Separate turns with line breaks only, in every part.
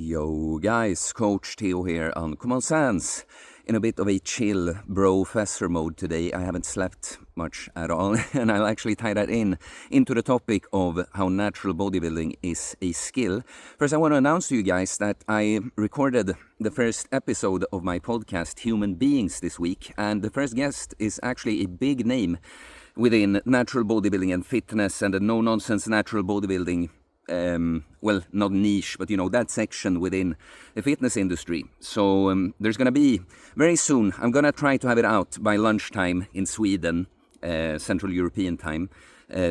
Yo guys, Coach Theo here on Common Sense. In a bit of a chill professor mode today. I haven't slept much at all, and I'll actually tie that into the topic of how natural bodybuilding is a skill. First, I want to announce to you guys that I recorded the first episode of my podcast, Human Beings, this week, and the first guest is actually a big name within natural bodybuilding and fitness and the no-nonsense natural bodybuilding well, not niche, but that section within the fitness industry. So there's going to be, very soon, I'm going to try to have it out by lunchtime in Sweden, Central European time.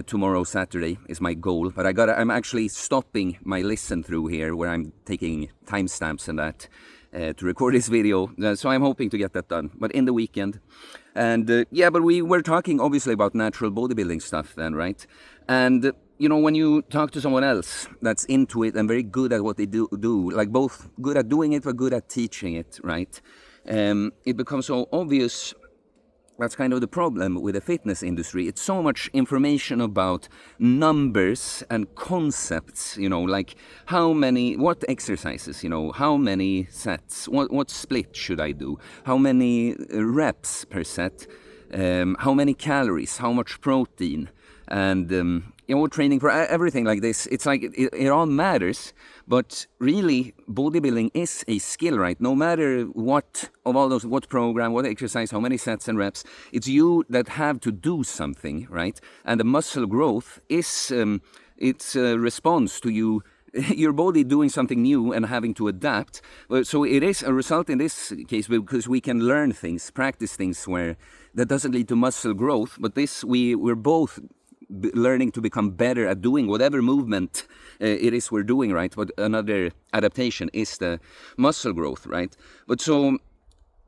Tomorrow, Saturday, is my goal. But I'm actually stopping my listen through here, where I'm taking timestamps and that, to record this video. So I'm hoping to get that done, but in the weekend. And but we were talking obviously about natural bodybuilding stuff then, right? And when you talk to someone else that's into it and very good at what they do, like both good at doing it but good at teaching it, right? It becomes so obvious. That's kind of the problem with the fitness industry. It's so much information about numbers and concepts, like what exercises, how many sets, what split should I do, how many reps per set, how many calories, how much protein, and training for everything like this. It's like it all matters, but really bodybuilding is a skill, right? No matter what of all those, what program, what exercise, how many sets and reps, it's you that have to do something, right? And the muscle growth is it's a response to you. Your body doing something new and having to adapt. So it is a result in this case because we can learn things, practice things where that doesn't lead to muscle growth. But this we're both learning to become better at doing whatever movement it is we're doing, right? But another adaptation is the muscle growth, right? But so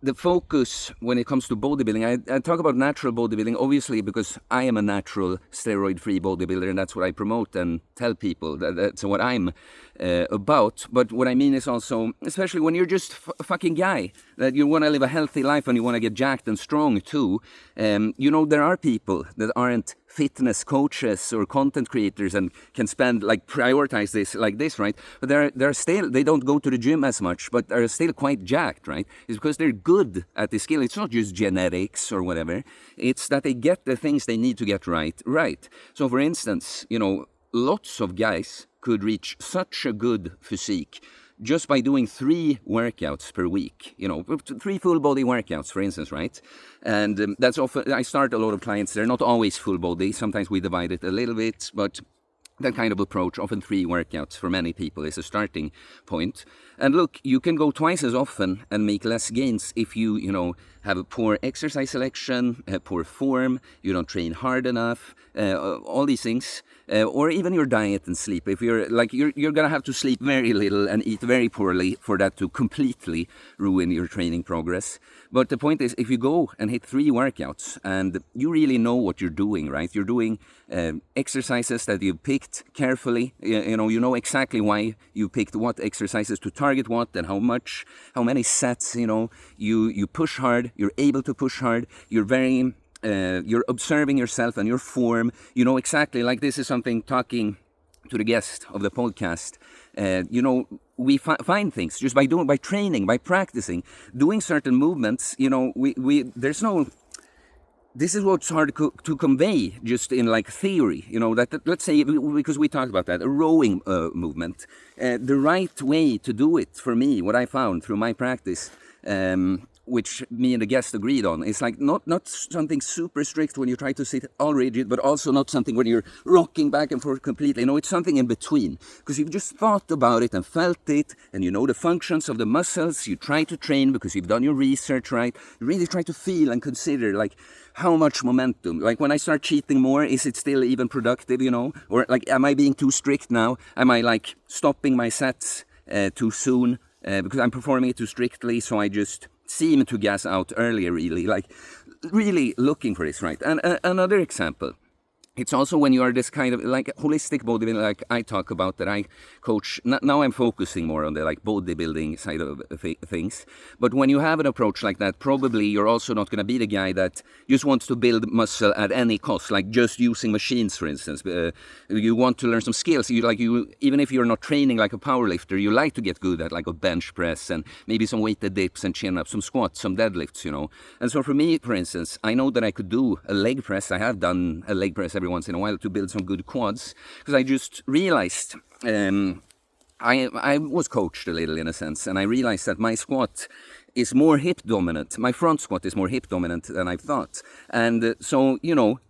the focus when it comes to bodybuilding, I talk about natural bodybuilding obviously because I am a natural steroid-free bodybuilder, and that's what I promote and tell people. That's what I'm about. But what I mean is also, especially when you're just a fucking guy, that you want to live a healthy life and you want to get jacked and strong too. There are people that aren't fitness coaches or content creators and can prioritize this like this, right? But they're still, they don't go to the gym as much, but are still quite jacked, right? It's because they're good at the skill. It's not just genetics or whatever. It's that they get the things they need to get right. So for instance, lots of guys could reach such a good physique just by doing 3 workouts per week, 3 full body workouts, for instance, right? And that's often, I start a lot of clients, they're not always full body, sometimes we divide it a little bit, but that kind of approach, often 3 workouts for many people, is a starting point. And look, you can go twice as often and make less gains if you, have a poor exercise selection, poor form, you don't train hard enough, all these things, or even your diet and sleep. If you're gonna have to sleep very little and eat very poorly for that to completely ruin your training progress. But the point is, if you go and hit 3 workouts and you really know what you're doing, right? You're doing exercises that you've picked carefully. You know exactly why you picked what exercises to target what and how much, how many sets. You push hard. You're able to push hard. You're observing yourself and your form. You know exactly, like this is something talking to the guest of the podcast. We find things just by training, by practicing, doing certain movements. This is what's hard to convey just in theory. That let's say, because we talked about that, a rowing movement. The right way to do it for me, what I found through my practice, which me and the guest agreed on, it's not something super strict when you try to sit all rigid, but also not something when you're rocking back and forth completely. It's something in between, because you've just thought about it and felt it, and you know the functions of the muscles. You try to train because you've done your research, right? You really try to feel and consider how much momentum. When I start cheating more, is it still even productive, or am I being too strict now? Am I stopping my sets too soon because I'm performing it too strictly, so I just seem to gas out earlier, really looking for this, right? And another example, it's also when you are this kind of like holistic bodybuilding, like I talk about, that I coach. Now I'm focusing more on the like bodybuilding side of things. But when you have an approach like that, probably you're also not going to be the guy that just wants to build muscle at any cost, like just using machines, for instance. You want to learn some skills. Even if you're not training like a powerlifter, you like to get good at like a bench press and maybe some weighted dips and chin ups, some squats, some deadlifts, And so for me, for instance, I know that I could do a leg press. I have done a leg press every once in a while to build some good quads, because I just realized I was coached a little in a sense, and I realized that my squat is more hip dominant. My front squat is more hip dominant than I thought. And so,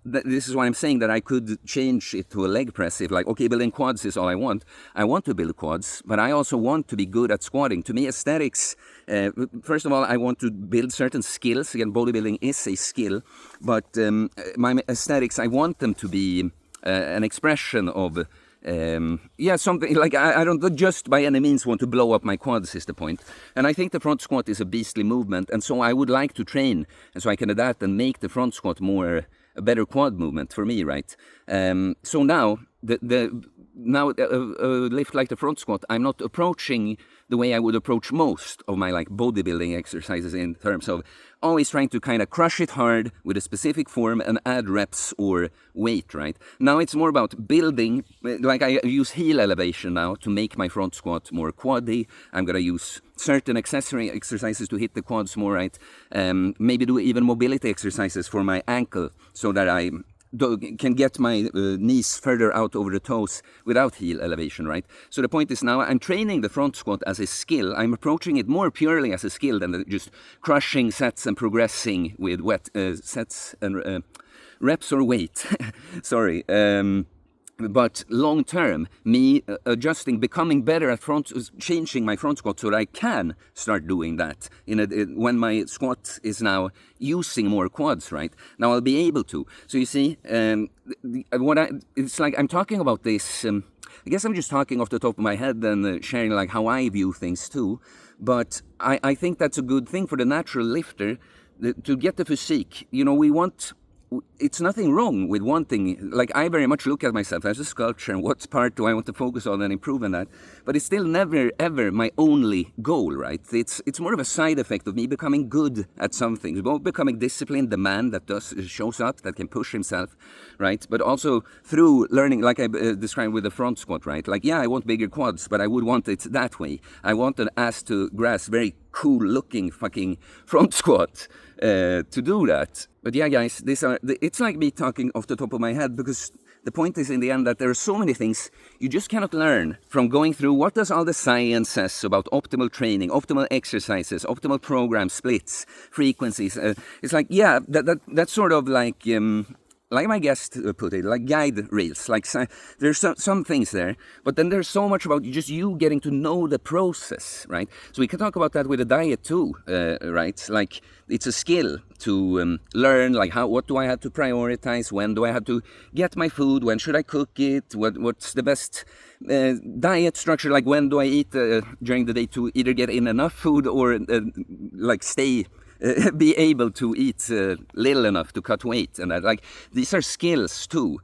this is why I'm saying that I could change it to a leg press. If like, okay, building quads is all I want. I want to build quads, but I also want to be good at squatting. To me, aesthetics, first of all, I want to build certain skills. Again, bodybuilding is a skill, but my aesthetics, I want them to be an expression of something like I don't just by any means want to blow up my quads, is the point. And I think the front squat is a beastly movement, and so I would like to train, and so I can adapt and make the front squat more a better quad movement for me, right? So now a lift like the front squat, I'm not approaching the way I would approach most of my like bodybuilding exercises, in terms of always trying to kind of crush it hard with a specific form and add reps or weight, right? Now it's more about building, like I use heel elevation now to make my front squat more quaddy. I'm going to use certain accessory exercises to hit the quads more, right? Maybe do even mobility exercises for my ankle so that I can get my knees further out over the toes without heel elevation, right? So the point is, now I'm training the front squat as a skill. I'm approaching it more purely as a skill than just crushing sets and progressing with sets and reps or weight. Sorry. But long term, me adjusting, becoming better at changing my front squat so that I can start doing that when my squat is now using more quads, right? Now I'll be able to. So you see, it's like I'm talking about this. I guess I'm just talking off the top of my head and sharing like how I view things too. But I think that's a good thing for the natural lifter to get the physique. It's nothing wrong with wanting, like I very much look at myself as a sculpture and what part do I want to focus on and improve on that, but it's still never ever my only goal, right? It's more of a side effect of me becoming good at something, both becoming disciplined, the man that shows up, that can push himself, right? But also through learning, like I described with the front squat, right? Like, yeah, I want bigger quads, but I would want it that way. I want an ass to grass, very cool looking fucking front squat to do that. But yeah, guys, it's like me talking off the top of my head, because the point is in the end that there are so many things you just cannot learn from going through what does all the science says about optimal training, optimal exercises, optimal program splits, frequencies. It's like, yeah, that's sort of like my guest put it, like guide rails. Like there's some things there, but then there's so much about just you getting to know the process, right? So we can talk about that with a diet too, right? Like it's a skill to learn, like what do I have to prioritize? When do I have to get my food? When should I cook it? What's the best diet structure? Like when do I eat during the day to either get in enough food or like stay be able to eat little enough to cut weight, and that, like, these are skills too,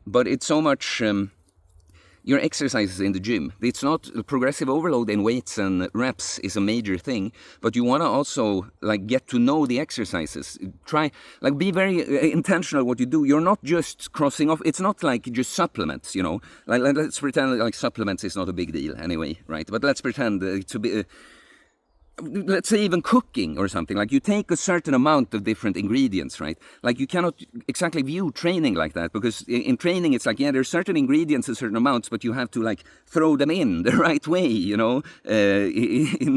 but it's so much your exercises in the gym. It's not progressive overload in weights and reps is a major thing, but you want to also like get to know the exercises. Try, like, be very intentional what you do. You're not just crossing off. It's not like just supplements, like let's pretend like supplements is not a big deal anyway, right? But let's pretend to be let's say even cooking or something. Like, you take a certain amount of different ingredients, right? Like, you cannot exactly view training like that, because in training it's like, yeah, there's certain ingredients in certain amounts, but you have to like throw them in the right way, in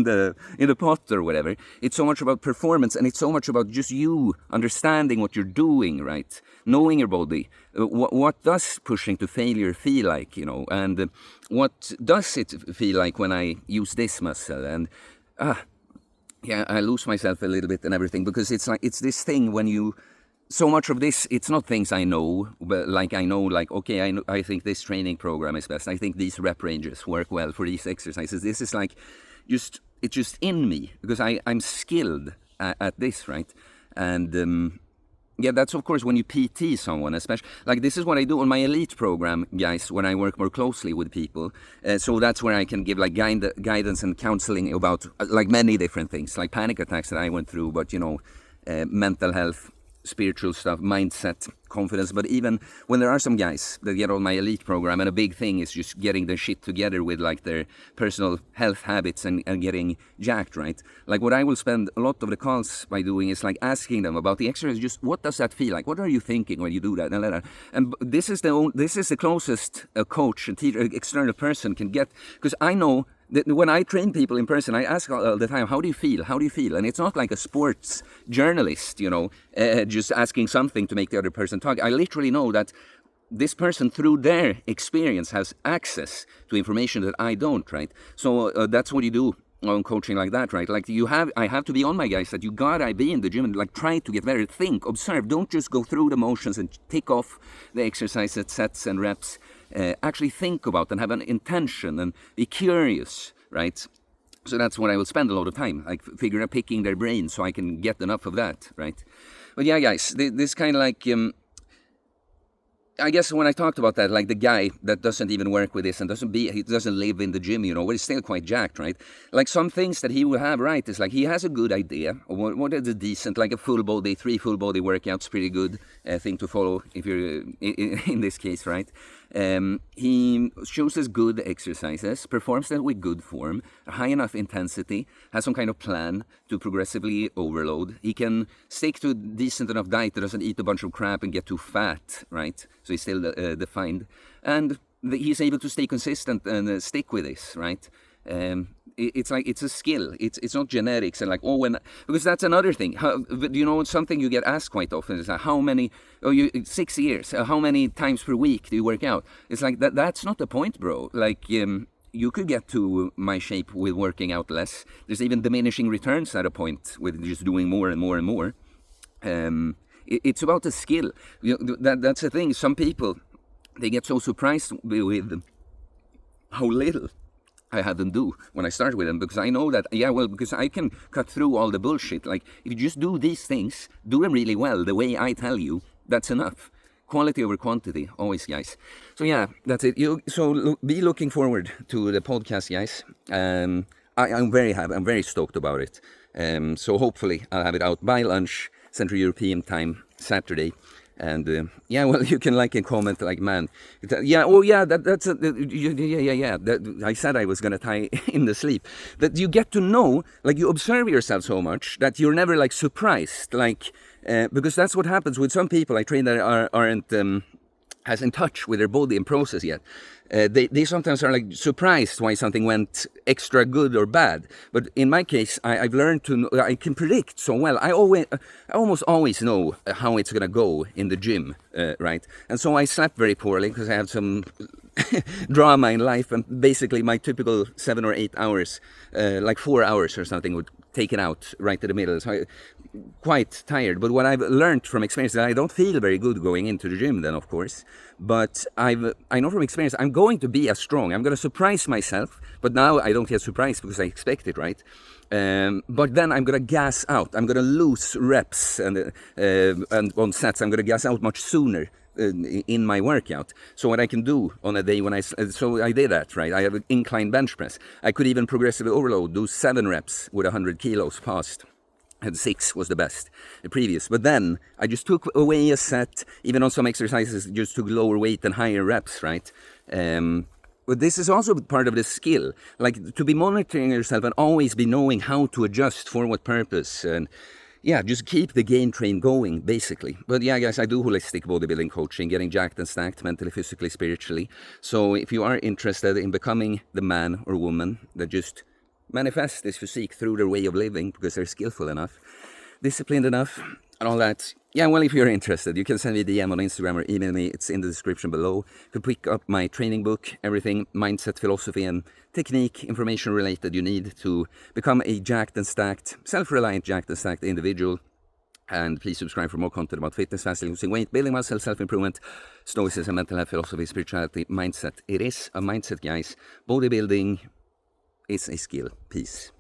the pot or whatever. It's so much about performance, and it's so much about just you understanding what you're doing, right? Knowing your body. What does pushing to failure feel like, and what does it feel like when I use this muscle? And yeah, I lose myself a little bit and everything, because it's like, it's this thing when you, so much of this, it's not things I know, but like I know, like, okay, I think this training program is best. I think these rep ranges work well for these exercises. This is like, it's just in me, because I'm skilled at this, right? And yeah, that's of course when you PT someone, especially like this is what I do on my elite program, guys, when I work more closely with people. So that's where I can give like guidance and counseling about like many different things, like panic attacks that I went through, but mental health, spiritual stuff, mindset, confidence. But even when there are some guys that get on my elite program, and a big thing is just getting their shit together with like their personal health habits and getting jacked, right? Like what I will spend a lot of the calls by doing is like asking them about the exercise. Just what does that feel like? What are you thinking when you do that? And this is the closest a coach, a teacher, external person can get, because I know when I train people in person, I ask all the time, how do you feel? How do you feel? And it's not like a sports journalist, just asking something to make the other person talk. I literally know that this person, through their experience, has access to information that I don't, right? So that's what you do on coaching like that, right? Like I have to be on my guys that you gotta be in the gym and like try to get better. Think, observe, don't just go through the motions and tick off the exercises, sets and reps. Actually think about and have an intention and be curious, right? So that's what I will spend a lot of time, like picking their brain so I can get enough of that, right? But yeah, guys, this kind of like, I guess when I talked about that, like the guy that doesn't even work with this and he doesn't live in the gym, but he's still quite jacked, right? Like some things that he will have, right, is like he has a good idea of what is a decent, like a 3 full body workouts, pretty good thing to follow if you're in this case, right? He chooses good exercises, performs them with good form, high enough intensity, has some kind of plan to progressively overload. He can stick to a decent enough diet that doesn't eat a bunch of crap and get too fat, right? So he's still defined. And he's able to stay consistent and stick with this, right? It's like it's a skill. It's not genetics and like because that's another thing. Something you get asked quite often is how many 6 years. How many times per week do you work out? It's like that's not the point, bro. Like you could get to my shape with working out less. There's even diminishing returns at a point with just doing more and more and more. It's about the skill. That's the thing. Some people, they get so surprised with how little I had them do when I started with them, because I know that, because I can cut through all the bullshit. Like, if you just do these things, do them really well, the way I tell you, that's enough. Quality over quantity, always, guys. So yeah, that's it. Be looking forward to the podcast, guys. I'm very happy. I'm very stoked about it. So hopefully I'll have it out by lunch, Central European time, Saturday. And you can like and comment like, man, I said I was gonna tie in the sleep. That you get to know, like you observe yourself so much that you're never like surprised, like because that's what happens with some people I train that aren't as in touch with their body and process yet. They sometimes are like surprised why something went extra good or bad. But in my case, I've learned to know, I can predict so well. I almost always know how it's gonna go in the gym, right? And so I slept very poorly because I have some drama in life, and basically my typical 7 or 8 hours, like 4 hours or something, would take it out right to the middle. So quite tired. But what I've learned from experience is that I don't feel very good going into the gym then, of course. But I know from experience I'm going to be as strong. I'm going to surprise myself. But now I don't get surprised because I expect it, right? But then I'm going to gas out. I'm going to lose reps and on sets. I'm going to gas out much sooner in my workout. So what I can do on a day when I did that, right? I have an incline bench press. I could even progressively overload, do 7 reps with 100 kilos past. And 6 was the best, the previous. But then I just took away a set, even on some exercises, just took lower weight and higher reps, right? But this is also part of the skill, like to be monitoring yourself and always be knowing how to adjust for what purpose. And yeah, just keep the game train going, basically. But yeah, guys, I do holistic bodybuilding coaching, getting jacked and stacked mentally, physically, spiritually. So if you are interested in becoming the man or woman that just manifest this physique through their way of living because they're skillful enough, disciplined enough, and all that. Yeah, well, if you're interested, you can send me a DM on Instagram or email me. It's in the description below. You can pick up my training book, everything, mindset, philosophy, and technique, information related you need to become a jacked and stacked, self-reliant, jacked and stacked individual. And please subscribe for more content about fitness, fasting, losing weight, building muscle, self-improvement, stoicism, mental health, philosophy, spirituality, mindset. It is a mindset, guys. Bodybuilding is a skill. Peace.